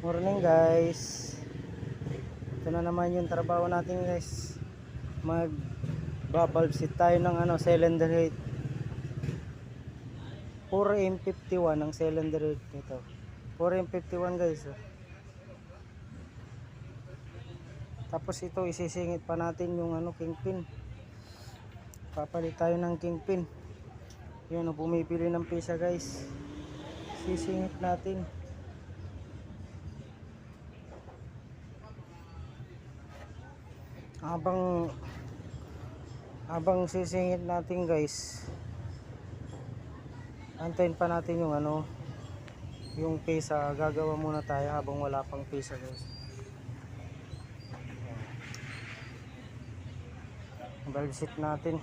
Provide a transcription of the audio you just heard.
Morning guys. Ito na naman yung trabaho natin guys. Mag valve set tayo ng cylinder head. 4M51 ang cylinder head nito. 4M51 guys. Tapos ito isisingit pa natin yung kingpin. Papalit tayo ng kingpin. Yun, bumibili ng pisa guys. Sisingit natin. Habang sisingit natin guys, antayin pa natin yung yung pisa. Gagawa muna tayo habang wala pang pisa guys. Valve set natin.